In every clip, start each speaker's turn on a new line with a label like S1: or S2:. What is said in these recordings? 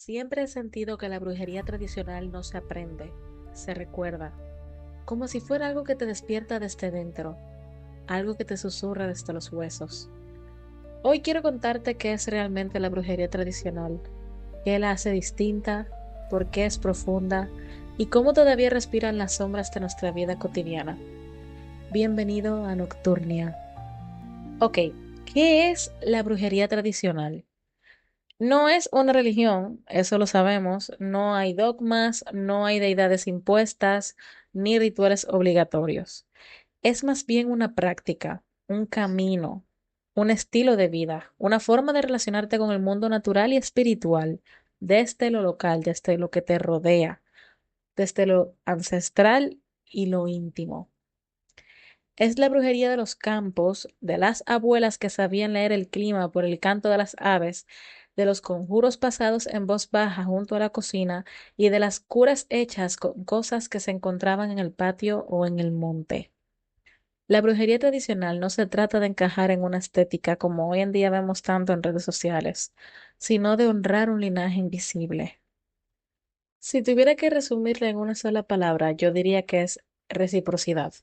S1: Siempre he sentido que la brujería tradicional no se aprende, se recuerda, como si fuera algo que te despierta desde dentro, algo que te susurra desde los huesos. Hoy quiero contarte qué es realmente la brujería tradicional, qué la hace distinta, por qué es profunda y cómo todavía respira en las sombras de nuestra vida cotidiana. Bienvenido a Nocturnia. Ok, ¿qué es la brujería tradicional? No es una religión, eso lo sabemos, no hay dogmas, no hay deidades impuestas, ni rituales obligatorios. Es más bien una práctica, un camino, un estilo de vida, una forma de relacionarte con el mundo natural y espiritual, desde lo local, desde lo que te rodea, desde lo ancestral y lo íntimo. Es la brujería de los campos, de las abuelas que sabían leer el clima por el canto de las aves, de los conjuros pasados en voz baja junto a la cocina y de las curas hechas con cosas que se encontraban en el patio o en el monte. La brujería tradicional no se trata de encajar en una estética como hoy en día vemos tanto en redes sociales, sino de honrar un linaje invisible. Si tuviera que resumirla en una sola palabra, yo diría que es reciprocidad.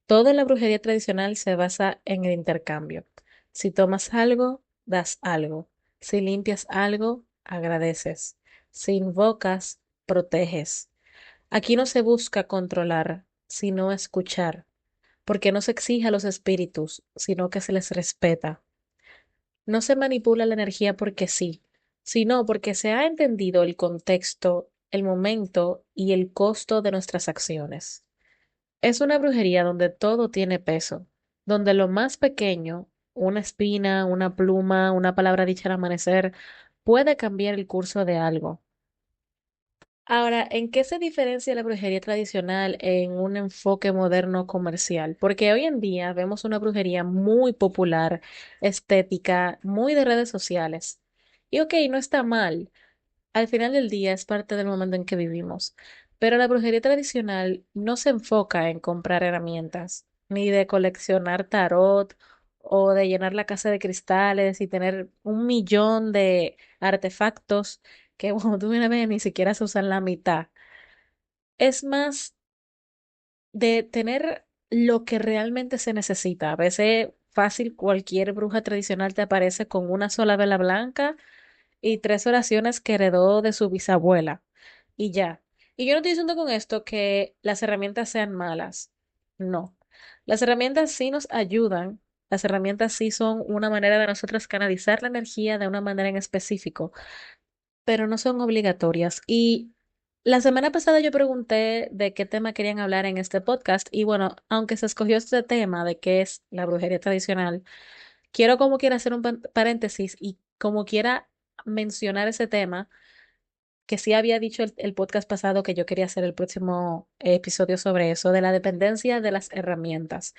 S1: Todo en la brujería tradicional se basa en el intercambio. Si tomas algo, das algo. Si limpias algo, agradeces. Si invocas, proteges. Aquí no se busca controlar, sino escuchar, porque no se exige a los espíritus, sino que se les respeta. No se manipula la energía porque sí, sino porque se ha entendido el contexto, el momento y el costo de nuestras acciones. Es una brujería donde todo tiene peso, donde lo más pequeño, una espina, una pluma, una palabra dicha al amanecer, puede cambiar el curso de algo. Ahora, ¿en qué se diferencia la brujería tradicional en un enfoque moderno comercial? Porque hoy en día vemos una brujería muy popular, estética, muy de redes sociales. Y ok, no está mal, al final del día es parte del momento en que vivimos, pero la brujería tradicional no se enfoca en comprar herramientas, ni de coleccionar tarot o de llenar la casa de cristales y tener 1 millón de artefactos que, como tú vienes a ver, ni siquiera se usan la mitad. Es más de tener lo que realmente se necesita. A veces fácil, cualquier bruja tradicional te aparece con una sola vela blanca y 3 oraciones que heredó de su bisabuela y ya. Y yo no estoy diciendo con esto que las herramientas sean malas. No. Las herramientas sí nos ayudan. Las herramientas sí son una manera de nosotros canalizar la energía de una manera en específico, pero no son obligatorias. Y la semana pasada yo pregunté de qué tema querían hablar en este podcast y bueno, aunque se escogió este tema de qué es la brujería tradicional, quiero como quiera hacer un paréntesis y como quiera mencionar ese tema que sí había dicho el podcast pasado que yo quería hacer el próximo episodio sobre eso, de la dependencia de las herramientas.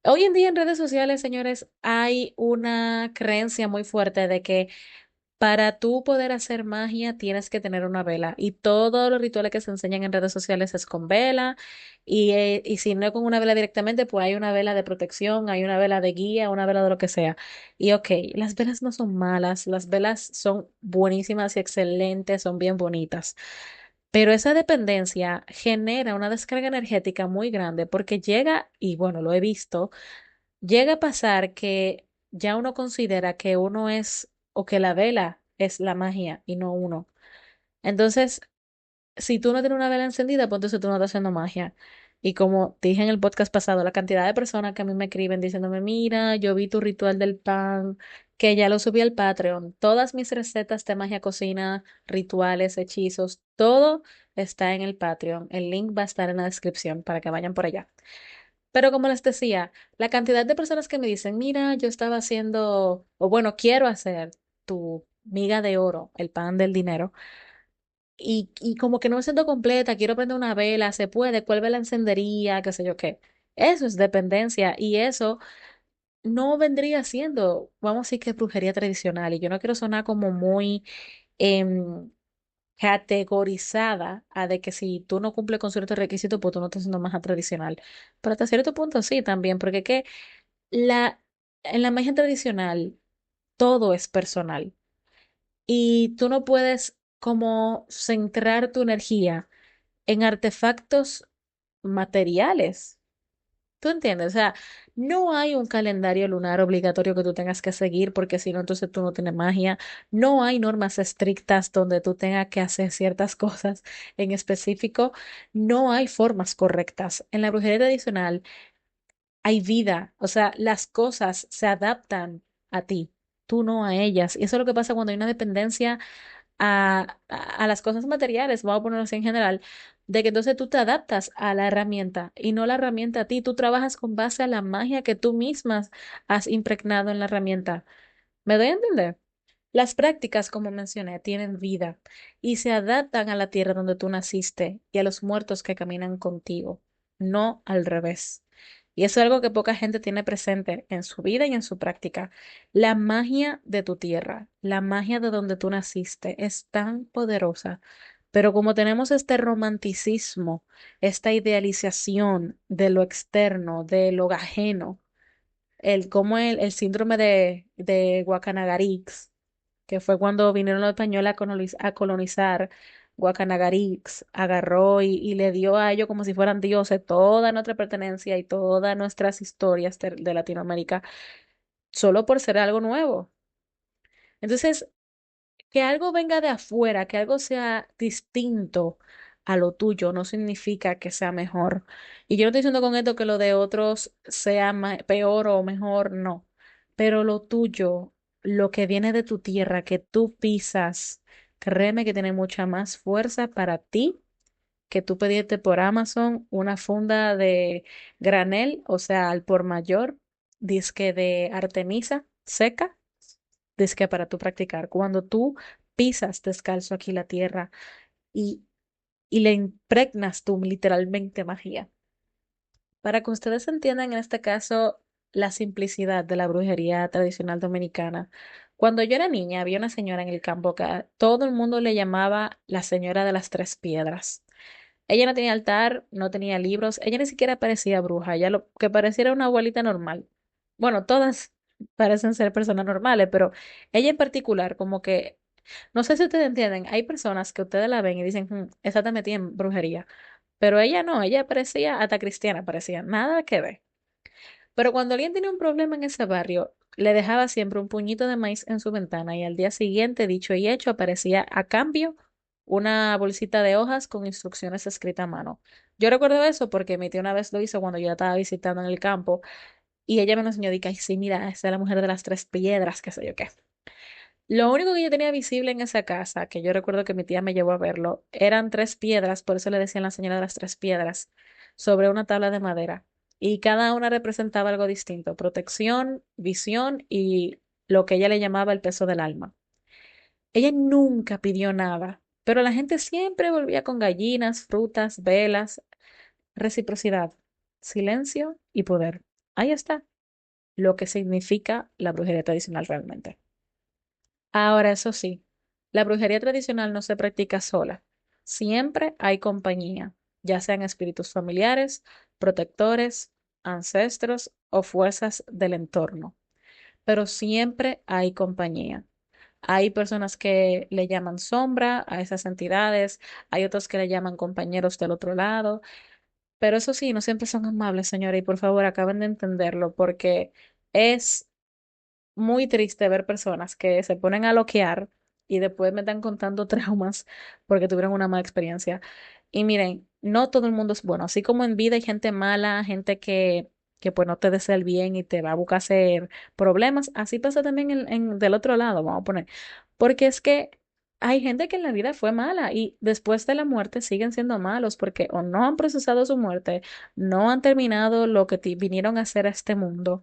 S1: Hoy en día en redes sociales, señores, hay una creencia muy fuerte de que para tú poder hacer magia tienes que tener una vela y todos los rituales que se enseñan en redes sociales es con vela y si no es con una vela directamente, pues hay una vela de protección, hay una vela de guía, una vela de lo que sea. Y ok, las velas no son malas, las velas son buenísimas y excelentes, son bien bonitas, pero esa dependencia genera una descarga energética muy grande porque llega, y bueno, lo he visto, llega a pasar que ya uno considera que uno es, o que la vela es la magia y no uno. Entonces, si tú no tienes una vela encendida, pues entonces tú no estás haciendo magia. Y como dije en el podcast pasado, la cantidad de personas que a mí me escriben diciéndome, mira, yo vi tu ritual del pan, que ya lo subí al Patreon. Todas mis recetas de magia cocina, rituales, hechizos, todo está en el Patreon. El link va a estar en la descripción para que vayan por allá. Pero como les decía, la cantidad de personas que me dicen, mira, yo estaba haciendo, o bueno, quiero hacer tu miga de oro, el pan del dinero, y como que no me siento completa, quiero prender una vela, se puede, ¿cuál vela encendería? Qué sé yo qué. Eso es dependencia y eso no vendría siendo, vamos a decir que brujería tradicional. Y yo no quiero sonar como muy em, categorizada a de que si tú no cumples con ciertos requisitos, pues tú no estás haciendo magia tradicional. Pero hasta cierto punto sí también, porque que la, en la magia tradicional todo es personal y tú no puedes como centrar tu energía en artefactos materiales. ¿Tú entiendes? O sea, no hay un calendario lunar obligatorio que tú tengas que seguir porque si no, entonces tú no tienes magia. No hay normas estrictas donde tú tengas que hacer ciertas cosas en específico. No hay formas correctas. En la brujería tradicional hay vida, o sea, las cosas se adaptan a ti, tú no a ellas. Y eso es lo que pasa cuando hay una dependencia a las cosas materiales, vamos a ponerlo así en general, de que entonces tú te adaptas a la herramienta y no la herramienta a ti. Tú trabajas con base a la magia que tú mismas has impregnado en la herramienta. ¿Me doy a entender? Las prácticas, como mencioné, tienen vida y se adaptan a la tierra donde tú naciste y a los muertos que caminan contigo, no al revés. Y eso es algo que poca gente tiene presente en su vida y en su práctica. La magia de tu tierra, la magia de donde tú naciste es tan poderosa, pero como tenemos este romanticismo, esta idealización de lo externo, de lo ajeno, como el síndrome de Guacanagarix, que fue cuando vinieron los españoles a colonizar Guacanagarix, agarró y le dio a ellos como si fueran dioses toda nuestra pertenencia y todas nuestras historias de Latinoamérica, solo por ser algo nuevo. Entonces, que algo venga de afuera, que algo sea distinto a lo tuyo, no significa que sea mejor. Y yo no estoy diciendo con esto que lo de otros sea peor o mejor, no. Pero lo tuyo, lo que viene de tu tierra, que tú pisas, créeme que tiene mucha más fuerza para ti que tú pediste por Amazon una funda de granel, o sea, al por mayor, disque de Artemisa seca que para tú practicar. Cuando tú pisas descalzo aquí la tierra y, y le impregnas tú literalmente magia. Para que ustedes entiendan en este caso la simplicidad de la brujería tradicional dominicana. Cuando yo era niña, había una señora en el campo que a todo el mundo le llamaba la señora de las tres piedras. Ella no tenía altar, no tenía libros, ella ni siquiera parecía bruja, ella lo que parecía era una abuelita normal. Bueno, todas parecen ser personas normales, pero ella en particular, como que, no sé si ustedes entienden, hay personas que ustedes la ven y dicen, esa te metí en brujería, pero ella no, ella parecía hasta cristiana, parecía nada que ver. Pero cuando alguien tenía un problema en ese barrio, le dejaba siempre un puñito de maíz en su ventana y al día siguiente, dicho y hecho, aparecía a cambio una bolsita de hojas con instrucciones escritas a mano. Yo recuerdo eso porque mi tía una vez lo hizo cuando yo la estaba visitando en el campo y ella me lo enseñó, dije, ay, sí, mira, esa es la mujer de las tres piedras, qué sé yo qué. Lo único que yo tenía visible en esa casa, que yo recuerdo que mi tía me llevó a verlo, eran tres piedras, por eso le decían la señora de las tres piedras, sobre una tabla de madera. Y cada una representaba algo distinto, protección, visión y lo que ella le llamaba el peso del alma. Ella nunca pidió nada, pero la gente siempre volvía con gallinas, frutas, velas, reciprocidad, silencio y poder. Ahí está lo que significa la brujería tradicional realmente. Ahora, eso sí, la brujería tradicional no se practica sola. Siempre hay compañía, ya sean espíritus familiares, protectores, ancestros o fuerzas del entorno, pero siempre hay compañía. Hay personas que le llaman sombra a esas entidades, hay otros que le llaman compañeros del otro lado, pero eso sí, no siempre son amables, señora, y por favor acaben de entenderlo porque es muy triste ver personas que se ponen a loquear y después me están contando traumas porque tuvieron una mala experiencia. Y miren, no todo el mundo es bueno. Así como en vida hay gente mala, gente que pues no te desea el bien y te va a buscar hacer problemas, así pasa también del otro lado, vamos a poner. Porque es que hay gente que en la vida fue mala y después de la muerte siguen siendo malos porque o no han procesado su muerte, no han terminado lo que vinieron a hacer a este mundo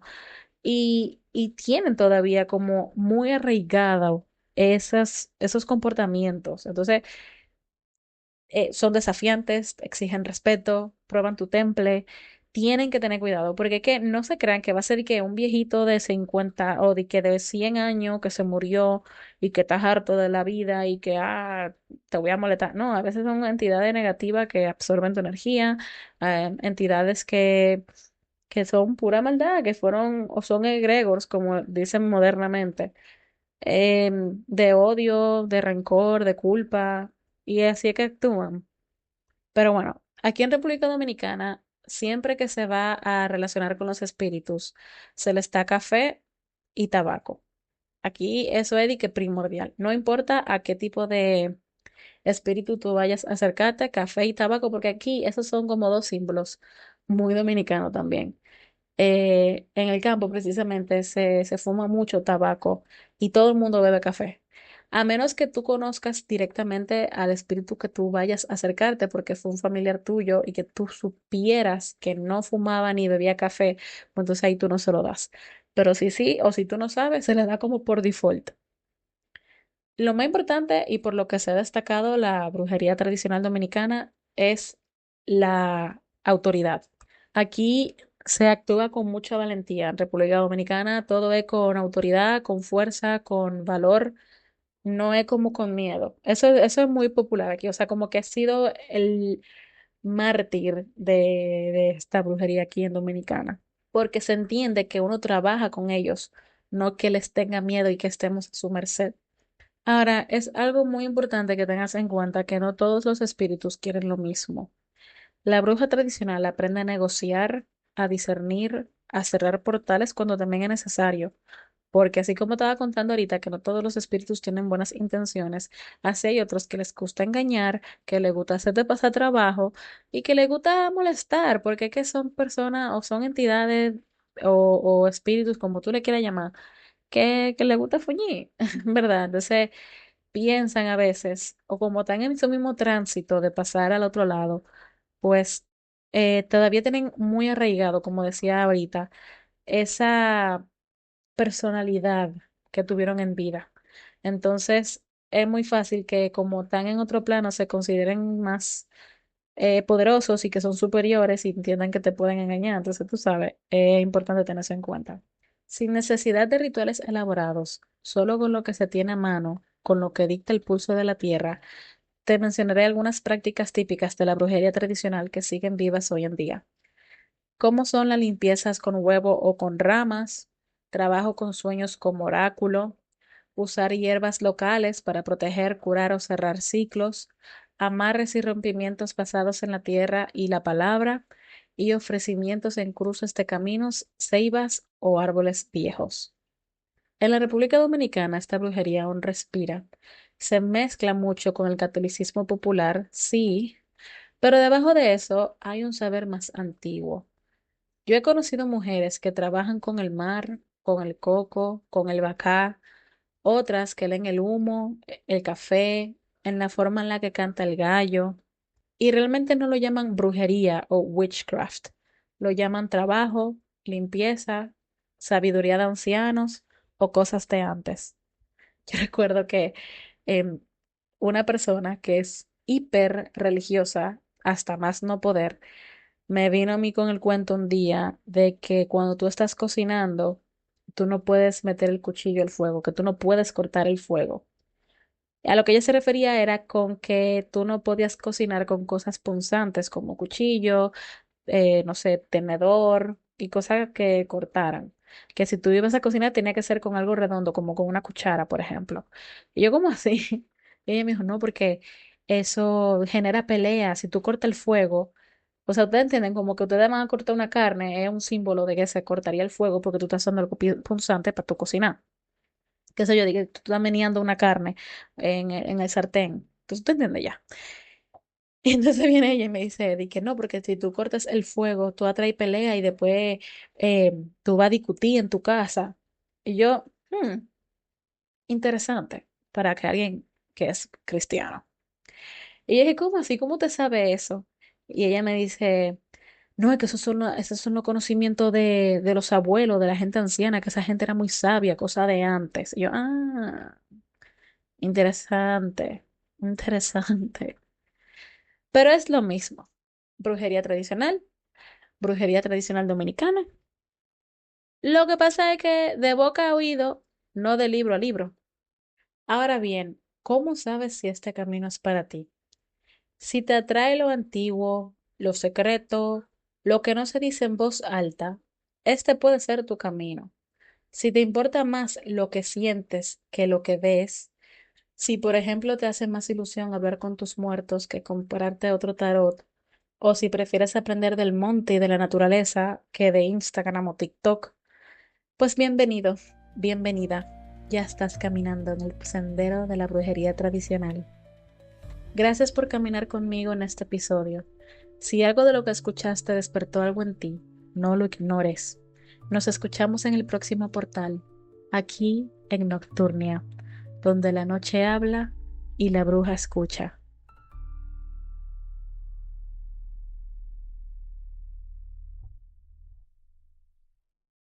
S1: y tienen todavía como muy arraigado esos comportamientos. Entonces, son desafiantes, exigen respeto, prueban tu temple, tienen que tener cuidado, porque que no se crean que va a ser que un viejito de 50 o de que de 100 años que se murió y que está harto de la vida y que, te voy a molestar. No, a veces son entidades negativas que absorben tu energía, entidades que son pura maldad, que fueron o son egregores, como dicen modernamente. de odio, de rencor, de culpa, y así es que actúan. Pero bueno, aquí en República Dominicana, siempre que se va a relacionar con los espíritus, se les da café y tabaco. Aquí eso es de que primordial. No importa a qué tipo de espíritu tú vayas a acercarte, café y tabaco, porque aquí esos son como dos símbolos muy dominicanos también. En el campo precisamente se fuma mucho tabaco y todo el mundo bebe café. A menos que tú conozcas directamente al espíritu que tú vayas a acercarte porque fue un familiar tuyo y que tú supieras que no fumaba ni bebía café, pues entonces ahí tú no se lo das. Pero si sí o si tú no sabes, se le da como por default. Lo más importante y por lo que se ha destacado la brujería tradicional dominicana es la autoridad. Aquí se actúa con mucha valentía. En República Dominicana todo es con autoridad, con fuerza, con valor, no es como con miedo. Eso es muy popular aquí, o sea, como que ha sido el mártir de esta brujería aquí en Dominicana, porque se entiende que uno trabaja con ellos, no que les tenga miedo y que estemos a su merced. Ahora, es algo muy importante que tengas en cuenta que no todos los espíritus quieren lo mismo. La bruja tradicional aprende a negociar, a discernir, a cerrar portales cuando también es necesario, porque así como estaba contando ahorita que no todos los espíritus tienen buenas intenciones, así hay otros que les gusta engañar, que les gusta hacerte pasar trabajo y que les gusta molestar, porque es que son personas o son entidades o espíritus, como tú le quieras llamar, que les gusta fuñir, ¿verdad? Entonces piensan a veces, o como están en su mismo tránsito de pasar al otro lado, pues todavía tienen muy arraigado, como decía ahorita, esa personalidad que tuvieron en vida. Entonces, es muy fácil que como están en otro plano se consideren más poderosos y que son superiores y entiendan que te pueden engañar. Entonces, tú sabes, es importante tener eso en cuenta. Sin necesidad de rituales elaborados, solo con lo que se tiene a mano, con lo que dicta el pulso de la tierra, te mencionaré algunas prácticas típicas de la brujería tradicional que siguen vivas hoy en día. ¿Cómo son las limpiezas con huevo o con ramas? Trabajo con sueños como oráculo, usar hierbas locales para proteger, curar o cerrar ciclos, amarres y rompimientos basados en la tierra y la palabra, y ofrecimientos en cruces de caminos, ceibas o árboles viejos. En la República Dominicana esta brujería aún respira. Se mezcla mucho con el catolicismo popular, sí, pero debajo de eso hay un saber más antiguo. Yo he conocido mujeres que trabajan con el mar, con el coco, con el bacá, otras que leen el humo, el café, en la forma en la que canta el gallo, y realmente no lo llaman brujería o witchcraft, lo llaman trabajo, limpieza, sabiduría de ancianos o cosas de antes. Yo recuerdo que em, una persona que es hiper religiosa, hasta más no poder, me vino a mí con el cuento un día de que cuando tú estás cocinando, tú no puedes meter el cuchillo al fuego, que tú no puedes cortar el fuego. A lo que ella se refería era con que tú no podías cocinar con cosas punzantes como cuchillo, no sé, tenedor y cosas que cortaran. Que si tú ibas a cocinar tenía que ser con algo redondo, como con una cuchara, por ejemplo. Y yo, ¿cómo así? Y ella me dijo, no, porque eso genera pelea. Si tú cortas el fuego, o sea, ustedes entienden como que ustedes van a cortar una carne, es un símbolo de que se cortaría el fuego porque tú estás usando algo punzante para tu cocinar. Qué sé yo, diga, tú estás meneando una carne en el sartén. Entonces, ¿tú entiendes ya? Y entonces viene ella y me dice, di que no, porque si tú cortas el fuego, tú atraes pelea y después tú vas a discutir en tu casa. Y yo, interesante para que alguien que es cristiano. Y yo dije, ¿cómo así? ¿Cómo te sabe eso? Y ella me dice, no, es que esos son los conocimientos de los abuelos, de la gente anciana, que esa gente era muy sabia, cosa de antes. Y yo, interesante, interesante. Pero es lo mismo. Brujería tradicional, brujería tradicional dominicana. Lo que pasa es que de boca a oído, no de libro a libro. Ahora bien, ¿cómo sabes si este camino es para ti? Si te atrae lo antiguo, lo secreto, lo que no se dice en voz alta, este puede ser tu camino. Si te importa más lo que sientes que lo que ves, si por ejemplo te hace más ilusión hablar con tus muertos que comprarte otro tarot, o si prefieres aprender del monte y de la naturaleza que de Instagram o TikTok, pues bienvenido, bienvenida. Ya estás caminando en el sendero de la brujería tradicional. Gracias por caminar conmigo en este episodio. Si algo de lo que escuchaste despertó algo en ti, no lo ignores. Nos escuchamos en el próximo portal, aquí en Nocturnia, donde la noche habla y la bruja escucha.